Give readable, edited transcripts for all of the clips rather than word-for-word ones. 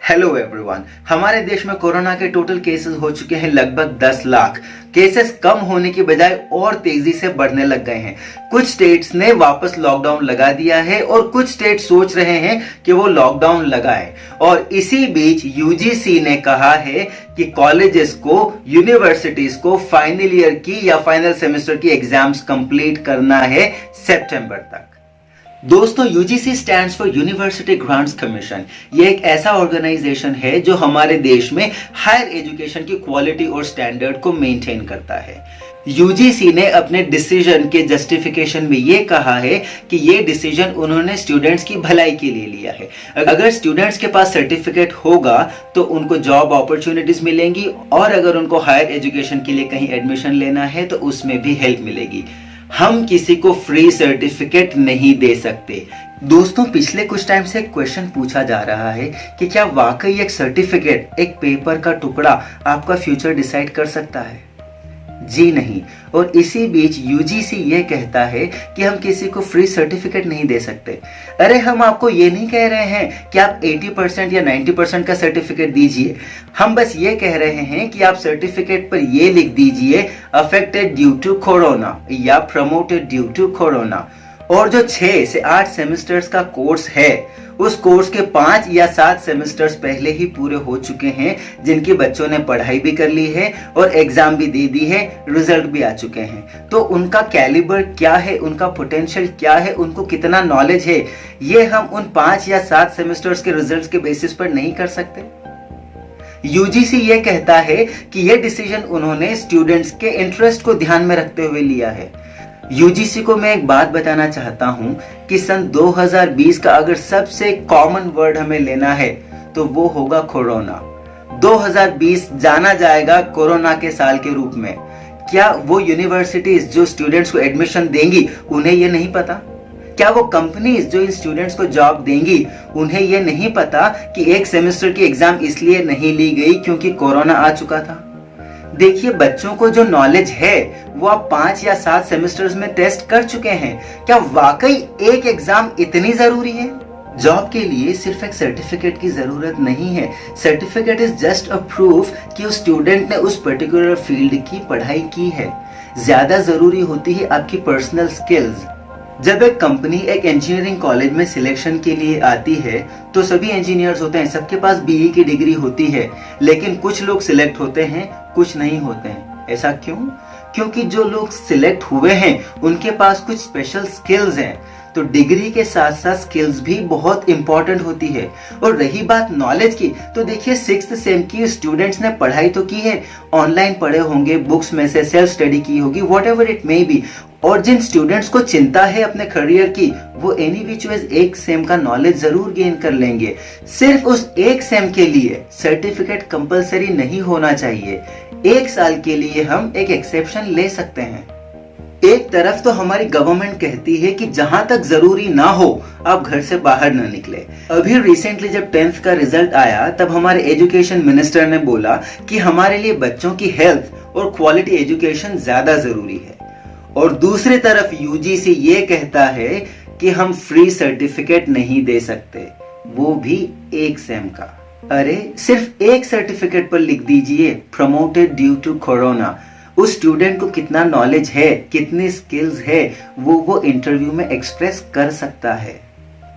Hello everyone. हमारे देश में कोरोना के टोटल केसेस हो चुके हैं लगभग 10 लाख। केसेस कम होने की बजाय और तेजी से बढ़ने लग गए हैं। कुछ स्टेट्स ने वापस लॉकडाउन लगा दिया है और कुछ स्टेट सोच रहे हैं कि वो लॉकडाउन लगाएं। और इसी बीच यूजीसी ने कहा है कि कॉलेजेस को, यूनिवर्सिटीज को फाइनल ईयर की या फाइनल सेमेस्टर की एग्जाम्स कंप्लीट करना है सितंबर तक। दोस्तों, UGC stands for university grants commission. ये एक ऐसा ऑर्गेनाइजेशन है जो हमारे देश में हायर एजुकेशन की क्वालिटी और स्टैंडर्ड को मेंटेन करता है। यूजीसी ने अपने डिसीजन के जस्टिफिकेशन में ये कहा है कि ये डिसीजन उन्होंने स्टूडेंट्स की भलाई के लिए लिया है। अगर स्टूडेंट्स के पास सर्टिफिकेट होगा तो उनको जॉब अपॉर्चुनिटीज मिलेंगी और अगर उनको हायर एजुकेशन के लिए कहीं एडमिशन लेना है तो उसमें भी हेल्प मिलेगी। हम किसी को फ्री सर्टिफिकेट नहीं दे सकते। दोस्तों, पिछले कुछ टाइम से एक क्वेश्चन पूछा जा रहा है कि क्या वाकई एक सर्टिफिकेट, एक पेपर का टुकड़ा आपका फ्यूचर डिसाइड कर सकता है? जी नहीं। और इसी बीच यूजीसी ये कहता है कि हम किसी को फ्री सर्टिफिकेट नहीं दे सकते। अरे, हम आपको ये नहीं कह रहे हैं कि आप 80% या 90% का सर्टिफिकेट दीजिए। हम बस ये कह रहे हैं कि आप सर्टिफिकेट पर ये लिख दीजिए अफेक्टेड ड्यू टू कोरोना या प्रमोटेड ड्यू टू कोरोना। और जो 6 से 8 सेमेस्टर्स का कोर्स है, उस कोर्स के 5 या 7 सेमेस्टर्स पहले ही पूरे हो चुके हैं, जिनके बच्चों ने पढ़ाई भी कर ली है और एग्जाम भी दे दी है, रिजल्ट भी आ चुके हैं। तो उनका कैलिबर क्या है, उनका पोटेंशियल क्या है, उनको कितना नॉलेज है, ये हम उन 5 या 7 सेमेस्टर्स के रिजल्ट्स के बेसिस पर नहीं कर सकते। यूजीसी ये कहता है कि ये डिसीजन उन्होंने स्टूडेंट्स के इंटरेस्ट को ध्यान में रखते हुए लिया है। यूजीसी को मैं एक बात बताना चाहता हूं कि सन 2020 का अगर सबसे कॉमन वर्ड हमें लेना है तो वो होगा कोरोना। 2020 जाना जाएगा कोरोना के साल के रूप में। क्या वो यूनिवर्सिटीज जो स्टूडेंट्स को एडमिशन देंगी उन्हें ये नहीं पता? क्या वो कंपनीज जो इन स्टूडेंट्स को जॉब देंगी उन्हें ये नहीं पता कि एक सेमेस्टर की एग्जाम इसलिए नहीं ली गई क्योंकि कोरोना आ चुका था? देखिए, बच्चों को जो नॉलेज है वो आप 5 या 7 सेमेस्टर्स में टेस्ट कर चुके हैं। क्या वाकई एक एग्जाम इतनी जरूरी है? जॉब के लिए सिर्फ एक सर्टिफिकेट की जरूरत नहीं है। Certificate is just a proof कि उस स्टूडेंट ने उस पर्टिकुलर फील्ड की पढ़ाई की है। ज्यादा जरूरी होती है आपकी पर्सनल स्किल्स। जब एक कंपनी एक इंजीनियरिंग कॉलेज में सिलेक्शन के लिए आती है तो सभी इंजीनियर्स होते हैं, सबके पास बीई की डिग्री होती है, लेकिन कुछ लोग सिलेक्ट होते हैं, कुछ नहीं होते हैं। ऐसा क्यों? क्योंकि जो लोग सिलेक्ट हुए हैं उनके पास कुछ स्पेशल स्किल्स हैं। तो डिग्री के साथ साथ स्किल्स भी बहुत इंपॉर्टेंट होती है। और रही बात नॉलेज की, तो देखिए 6th सेम की स्टूडेंट्स ने पढ़ाई तो की है, ऑनलाइन पढ़े होंगे, बुक्स में से सेल्फ स्टडी की होगी, व्हाटएवर इट मे बी। और जिन स्टूडेंट्स को चिंता है अपने करियर की, वो एनी विच वेज एक सेम का नॉलेज जरूर गेन कर लेंगे। सिर्फ उस एक सेम के लिए सर्टिफिकेट कंपलसरी नहीं होना चाहिए। 1 साल के लिए हम एक एक्सेप्शन ले सकते हैं। एक तरफ तो हमारी गवर्नमेंट कहती है कि जहां तक जरूरी ना हो आप घर से बाहर ना निकले। अभी रिसेंटली जब 10th का रिजल्ट आया तब हमारे एजुकेशन मिनिस्टर ने बोला कि हमारे लिए बच्चों की हेल्थ और क्वालिटी एजुकेशन ज्यादा जरूरी है। और दूसरी तरफ यूजीसी ये कहता है कि हम फ्री सर्टिफिकेट नहीं दे सकते, वो भी एक सेम का। अरे, सिर्फ एक सर्टिफिकेट पर लिख दीजिए प्रमोटेड ड्यू टू कोरोना। उस स्टूडेंट को कितना नॉलेज है, कितनी स्किल्स है, वो इंटरव्यू में एक्सप्रेस कर सकता है।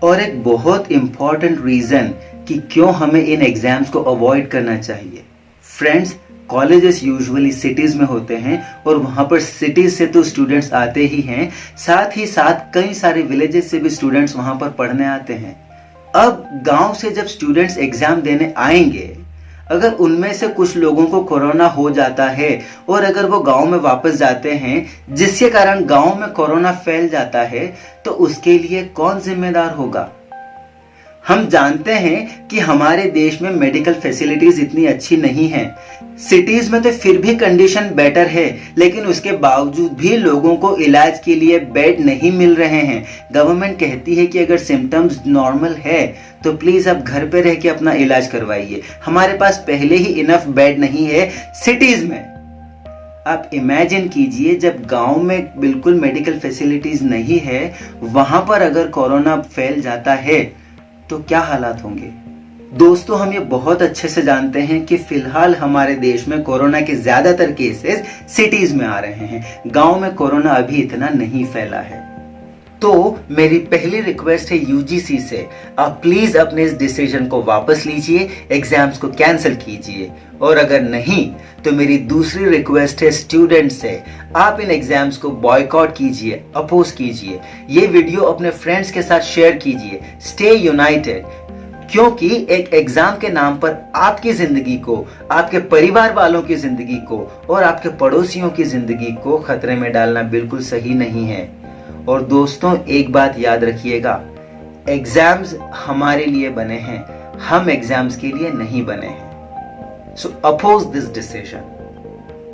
और एक बहुत इंपॉर्टेंट रीजन कि क्यों हमें इन एग्जाम्स को अवॉइड करना चाहिए। फ्रेंड्स, कॉलेजेस यूजुअली सिटीज में होते हैं और वहां पर सिटीज से तो स्टूडेंट्स आते ही हैं, साथ ही साथ कई सारे विलेजेस से भी स्टूडेंट्स वहां पर पढ़ने आते हैं। अब गांव से जब स्टूडेंट्स एग्जाम देने आएंगे, अगर उनमें से कुछ लोगों को कोरोना हो जाता है और अगर वो गांव में वापस जाते हैं जिसके कारण गांव में कोरोना फैल जाता है, तो उसके लिए कौन जिम्मेदार होगा? हम जानते हैं कि हमारे देश में मेडिकल फैसिलिटीज इतनी अच्छी नहीं है। सिटीज में तो फिर भी कंडीशन बेटर है, लेकिन उसके बावजूद भी लोगों को इलाज के लिए बेड नहीं मिल रहे हैं। गवर्नमेंट कहती है कि अगर सिम्टम्स नॉर्मल है तो प्लीज आप घर पे रह के अपना इलाज करवाइए। हमारे पास पहले ही इनफ बेड नहीं है सिटीज में। आप इमेजिन कीजिए, जब गांव में बिल्कुल मेडिकल फैसिलिटीज नहीं है, वहां पर अगर कोरोना फैल जाता है तो क्या हालात होंगे। दोस्तों, हम ये बहुत अच्छे से जानते हैं कि फिलहाल हमारे देश में कोरोना के ज्यादातर केसेस सिटीज में आ रहे हैं। गांव में कोरोना अभी इतना नहीं फैला है। तो मेरी पहली रिक्वेस्ट है यूजीसी से, आप प्लीज अपने इस डिसीजन को वापस लीजिए, एग्जाम्स को कैंसिल कीजिए। और अगर नहीं तो मेरी दूसरी रिक्वेस्ट है स्टूडेंट से, आप इन एग्जाम्स को बॉयकॉट कीजिए, अपोज कीजिए। ये वीडियो अपने फ्रेंड्स के साथ शेयर कीजिए। स्टे यूनाइटेड, क्योंकि एक एग्जाम के नाम पर आपकी जिंदगी को, आपके परिवार वालों की जिंदगी को और आपके पड़ोसियों की जिंदगी को खतरे में डालना बिल्कुल सही नहीं है। और दोस्तों, एक बात याद रखिएगा, एग्जाम्स हमारे लिए बने हैं, हम एग्जाम्स के लिए नहीं बने हैं। सो अपोज दिस डिसीजन।